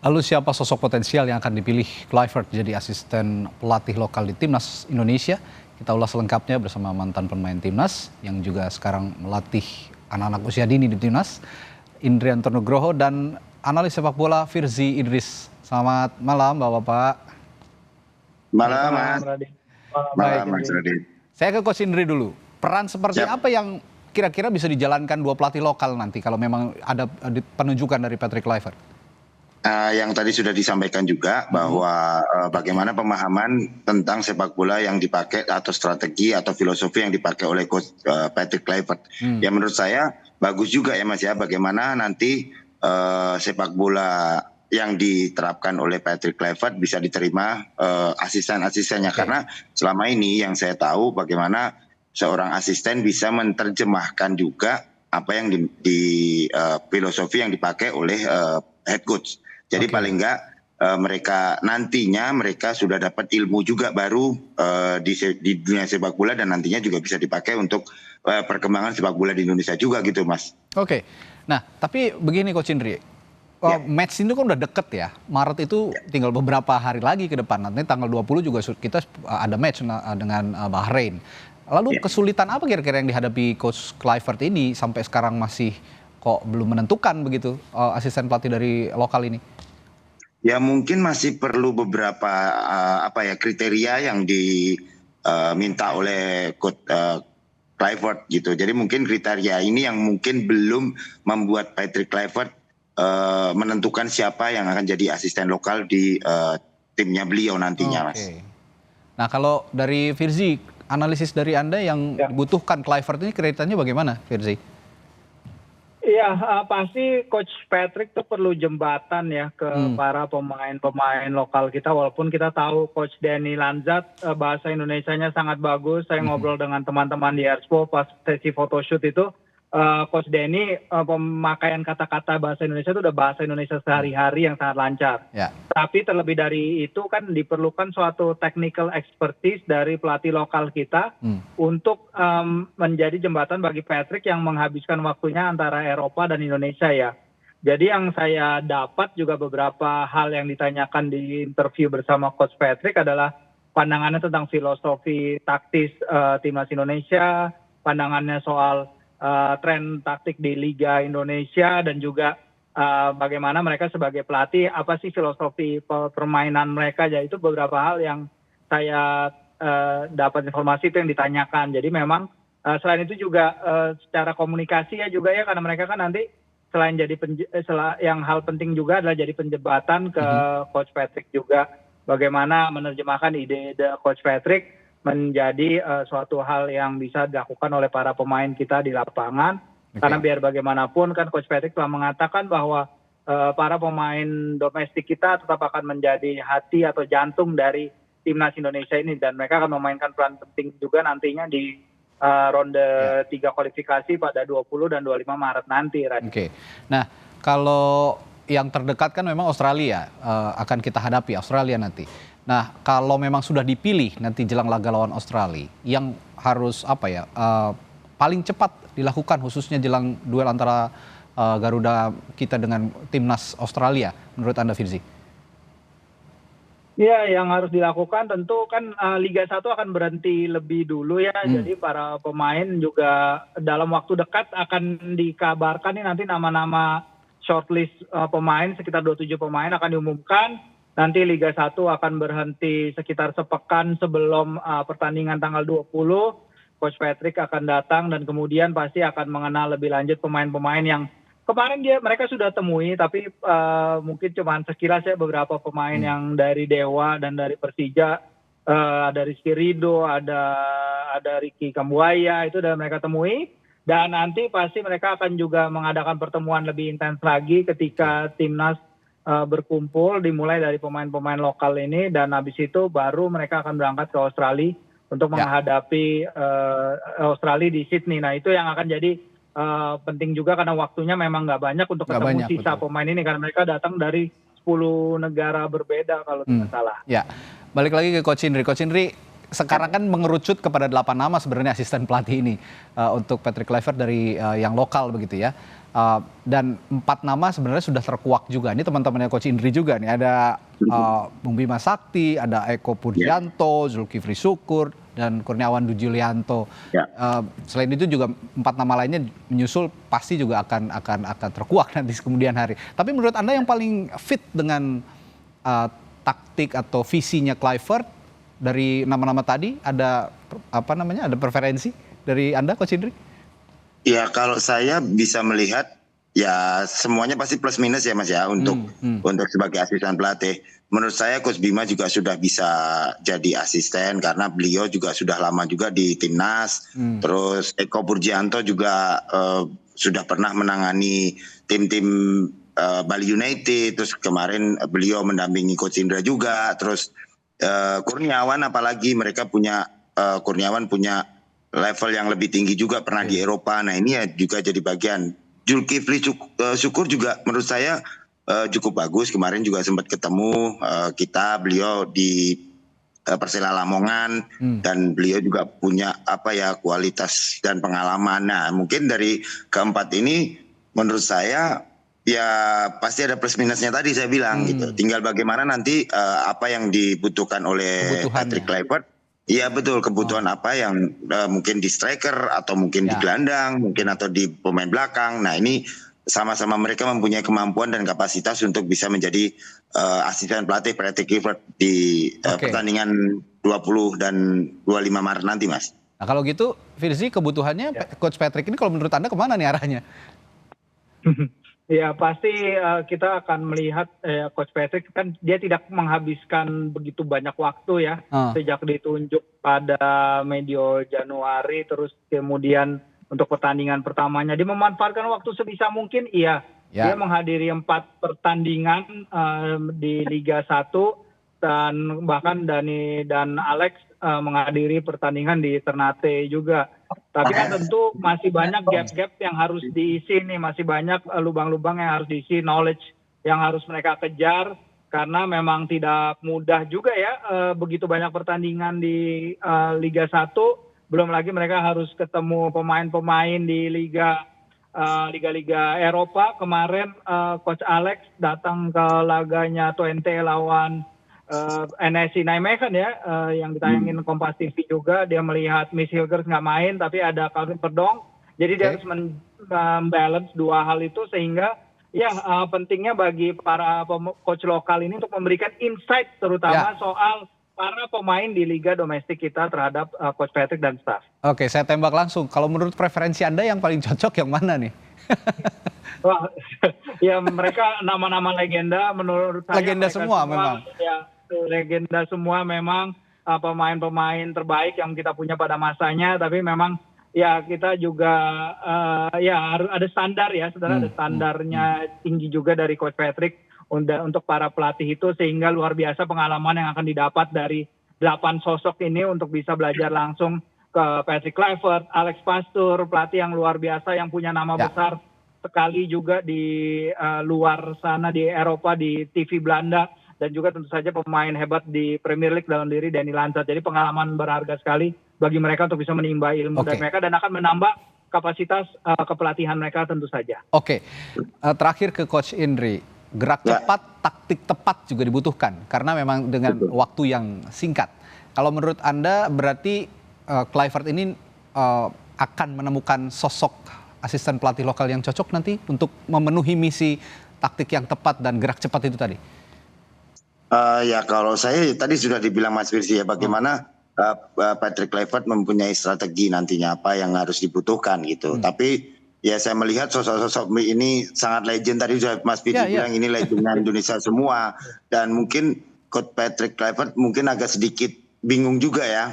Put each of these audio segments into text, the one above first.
Lalu siapa sosok potensial yang akan dipilih Kluivert jadi asisten pelatih lokal di Timnas Indonesia? Kita ulas selengkapnya bersama mantan pemain Timnas yang juga sekarang melatih anak-anak usia dini di Timnas, Indrianto Nugroho, dan analis sepak bola Firzi Idris. Selamat malam Bapak-Bapak. Malam, Mas. Baik, Mas Radit. saya ke Coach Indri dulu. Peran seperti apa yang kira-kira bisa dijalankan dua pelatih lokal nanti kalau memang ada penunjukan dari Patrick Kluivert? Yang tadi sudah disampaikan juga bahwa bagaimana pemahaman tentang sepak bola yang dipakai atau strategi atau filosofi yang dipakai oleh Coach Patrick Kluivert. Ya menurut saya bagus juga ya Mas ya, bagaimana nanti sepak bola yang diterapkan oleh Patrick Kluivert bisa diterima asisten-asistennya. Karena selama ini yang saya tahu bagaimana seorang asisten bisa menerjemahkan juga apa yang di filosofi yang dipakai oleh head coach. Jadi paling enggak nantinya mereka sudah dapat ilmu juga baru di dunia sepak bola, dan nantinya juga bisa dipakai untuk perkembangan sepak bola di Indonesia juga gitu Mas. Oke, nah tapi begini Coach Indri, match ini kan udah deket ya, Maret itu tinggal beberapa hari lagi ke depan, nanti tanggal 20 juga kita ada match dengan Bahrain. Lalu kesulitan apa kira-kira yang dihadapi Coach Kluivert ini sampai sekarang masih kok belum menentukan begitu asisten pelatih dari lokal ini? Ya mungkin masih perlu beberapa kriteria yang diminta oleh Coach Kluivert gitu. Jadi mungkin kriteria ini yang mungkin belum membuat Patrick Kluivert menentukan siapa yang akan jadi asisten lokal di timnya beliau nantinya, Mas. Nah kalau dari Firzi, analisis dari Anda yang dibutuhkan Kluivert ini kriterianya bagaimana, Firzi? Iya, pasti Coach Patrick tuh perlu jembatan ya ke para pemain-pemain lokal kita. Walaupun kita tahu Coach Danny Lanzat bahasa Indonesianya sangat bagus. Saya ngobrol dengan teman-teman di Expo pas sesi photoshoot itu. Coach Danny pemakaian kata-kata bahasa Indonesia itu udah bahasa Indonesia sehari-hari yang sangat lancar. Tapi terlebih dari itu kan diperlukan suatu technical expertise dari pelatih lokal kita untuk menjadi jembatan bagi Patrick yang menghabiskan waktunya antara Eropa dan Indonesia ya. Jadi yang saya dapat juga beberapa hal yang ditanyakan di interview bersama Coach Patrick adalah pandangannya tentang filosofi taktis Timnas Indonesia, pandangannya soal tren taktik di Liga Indonesia, dan juga bagaimana mereka sebagai pelatih, apa sih filosofi permainan mereka. Jadi itu beberapa hal yang saya dapat informasi itu yang ditanyakan. Jadi memang selain itu juga secara komunikasi ya juga ya, karena mereka kan nanti selain jadi yang hal penting juga adalah jadi penjembatan ke Coach Patrick juga, bagaimana menerjemahkan ide Coach Patrick menjadi suatu hal yang bisa dilakukan oleh para pemain kita di lapangan. Karena biar bagaimanapun kan Coach Patrick telah mengatakan bahwa para pemain domestik kita tetap akan menjadi hati atau jantung dari Timnas Indonesia ini, dan mereka akan memainkan peran penting juga nantinya di ronde 3 kualifikasi pada 20 dan 25 Maret nanti. Nah kalau yang terdekat kan memang Australia, akan kita hadapi Australia nanti. Nah kalau memang sudah dipilih nanti jelang laga lawan Australia, yang harus paling cepat dilakukan khususnya jelang duel antara Garuda kita dengan Timnas Australia menurut Anda, Firzi? Ya, yang harus dilakukan tentu kan Liga 1 akan berhenti lebih dulu ya. Jadi para pemain juga dalam waktu dekat akan dikabarkan nih nanti nama-nama shortlist pemain, sekitar 27 pemain akan diumumkan. Nanti Liga 1 akan berhenti sekitar sepekan sebelum pertandingan tanggal 20. Coach Patrick akan datang dan kemudian pasti akan mengenal lebih lanjut pemain-pemain yang kemarin mereka sudah temui, tapi mungkin cuma sekilas ya, beberapa pemain yang dari Dewa dan dari Persija, ada Rizky Ridho, ada Ricky Kambuaya, itu udah mereka temui. Dan nanti pasti mereka akan juga mengadakan pertemuan lebih intens lagi ketika Timnas berkumpul, dimulai dari pemain-pemain lokal ini, dan habis itu baru mereka akan berangkat ke Australia untuk menghadapi Australia di Sydney. Nah itu yang akan jadi penting juga karena waktunya memang nggak banyak untuk ketemu sisa pemain ini, karena mereka datang dari 10 negara berbeda kalau tidak salah. Ya, balik lagi ke Coach Indri. Coach Indri, sekarang kan mengerucut kepada 8 nama sebenarnya asisten pelatih ini untuk Patrick Kluivert dari yang lokal begitu ya. Dan 4 nama sebenarnya sudah terkuak juga. Ini teman-temannya Coach Indri juga nih. Ada Bung Bima Sakti, ada Eko Purjanto, Zulkifli Syukur, dan Kurniawan Dujulianto. Selain itu juga 4 nama lainnya menyusul, pasti juga akan terkuak nanti kemudian hari. Tapi menurut Anda yang paling fit dengan taktik atau visinya Kluivert dari nama-nama tadi, ada ada preferensi dari Anda, Coach Indri? Ya, kalau saya bisa melihat ya semuanya pasti plus minus ya Mas ya untuk sebagai asisten pelatih. Menurut saya Coach Bima juga sudah bisa jadi asisten karena beliau juga sudah lama juga di timnas. Terus Eko Purjanto juga sudah pernah menangani tim-tim Bali United. Terus kemarin beliau mendampingi Coach Indra juga. Terus Kurniawan apalagi mereka punya Kurniawan punya level yang lebih tinggi juga, pernah di Eropa. Nah ini ya juga jadi bagian. Zulkifli Syukur juga menurut saya cukup bagus. Kemarin juga sempat ketemu beliau di Persela Lamongan, dan beliau juga punya kualitas dan pengalaman. Nah mungkin dari keempat ini menurut saya ya pasti ada plus minusnya tadi saya bilang gitu. Tinggal bagaimana nanti apa yang dibutuhkan oleh Patrick Kluivert. Iya betul, kebutuhan apa yang mungkin di striker atau mungkin di gelandang, mungkin atau di pemain belakang. Nah ini sama-sama mereka mempunyai kemampuan dan kapasitas untuk bisa menjadi asisten pelatih Patrick Kluivert di pertandingan 20 dan 25 Maret nanti, Mas. Nah kalau gitu, Firzi, kebutuhannya Coach Patrick ini kalau menurut Anda kemana nih arahnya? Ya pasti kita akan melihat Coach Patrick kan dia tidak menghabiskan begitu banyak waktu ya sejak ditunjuk pada medio Januari, terus kemudian untuk pertandingan pertamanya dia memanfaatkan waktu sebisa mungkin. Dia menghadiri 4 pertandingan di Liga 1 dan bahkan Dani dan Alex menghadiri pertandingan di Ternate juga. Tapi kan tentu masih banyak gap-gap yang harus diisi nih, masih banyak lubang-lubang yang harus diisi, knowledge yang harus mereka kejar, karena memang tidak mudah juga ya begitu banyak pertandingan di Liga 1, belum lagi mereka harus ketemu pemain-pemain di liga-liga Eropa. Kemarin Coach Alex datang ke laganya Twente lawan NSC Nijmegen ya, yang ditayangin Kompas TV juga. Dia melihat Miss Hilgers nggak main, tapi ada Calvin Verdong. Jadi dia harus membalance 2 hal itu, sehingga pentingnya bagi para coach lokal ini untuk memberikan insight terutama soal para pemain di liga domestik kita terhadap Coach Patrick dan staff. Oke, saya tembak langsung. Kalau menurut preferensi Anda yang paling cocok yang mana nih? Wah, ya mereka nama-nama legenda menurut saya. Legenda semua memang. Ya, legenda semua memang, pemain-pemain terbaik yang kita punya pada masanya. Tapi memang ya kita juga harus ada standar ya, sebenarnya ada standarnya tinggi juga dari Coach Patrick untuk para pelatih itu, sehingga luar biasa pengalaman yang akan didapat dari 8 sosok ini untuk bisa belajar langsung ke Patrick Kluivert, Alex Pastoor, pelatih yang luar biasa yang punya nama besar sekali juga di luar sana, di Eropa, di TV Belanda, dan juga tentu saja pemain hebat di Premier League dalam diri Dani Lanzat. Jadi pengalaman berharga sekali bagi mereka untuk bisa menimba ilmu dari mereka dan akan menambah kapasitas kepelatihan mereka tentu saja. Terakhir ke Coach Indri, gerak cepat, taktik tepat juga dibutuhkan karena memang dengan waktu yang singkat. Kalau menurut Anda berarti Kluivert ini akan menemukan sosok asisten pelatih lokal yang cocok nanti untuk memenuhi misi taktik yang tepat dan gerak cepat itu tadi? Ya kalau saya tadi sudah dibilang Mas Firzi ya, bagaimana Patrick Kluivert mempunyai strategi nantinya apa yang harus dibutuhkan gitu. Tapi ya saya melihat sosok-sosok ini sangat legend, tadi sudah Mas Firzi bilang ini legendnya Indonesia semua, dan mungkin Coach Patrick Kluivert mungkin agak sedikit bingung juga ya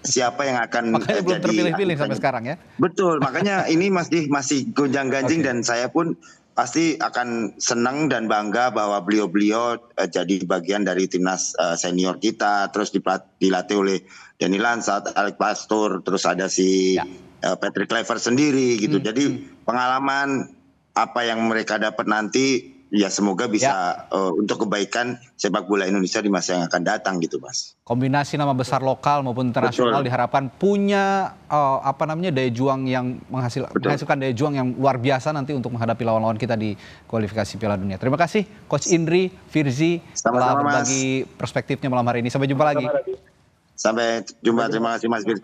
siapa yang akan makanya belum terpilih-pilih sampai sekarang ya. Betul, makanya ini masih gonjang-ganjing dan saya pun pasti akan senang dan bangga bahwa beliau-beliau jadi bagian dari timnas senior kita, terus dilatih oleh Dani Lanzat, Alex Pastoor, terus ada si Patrick Kluivert sendiri gitu. Jadi pengalaman apa yang mereka dapat nanti ya semoga bisa untuk kebaikan sepak bola Indonesia di masa yang akan datang gitu, Mas. Kombinasi nama besar lokal maupun internasional diharapkan punya daya juang yang menghasilkan daya juang yang luar biasa nanti untuk menghadapi lawan-lawan kita di kualifikasi Piala Dunia. Terima kasih Coach Indri Firzi telah berbagi perspektifnya malam hari ini. Sampai jumpa lagi. Sampai jumpa, terima kasih Mas Firzi.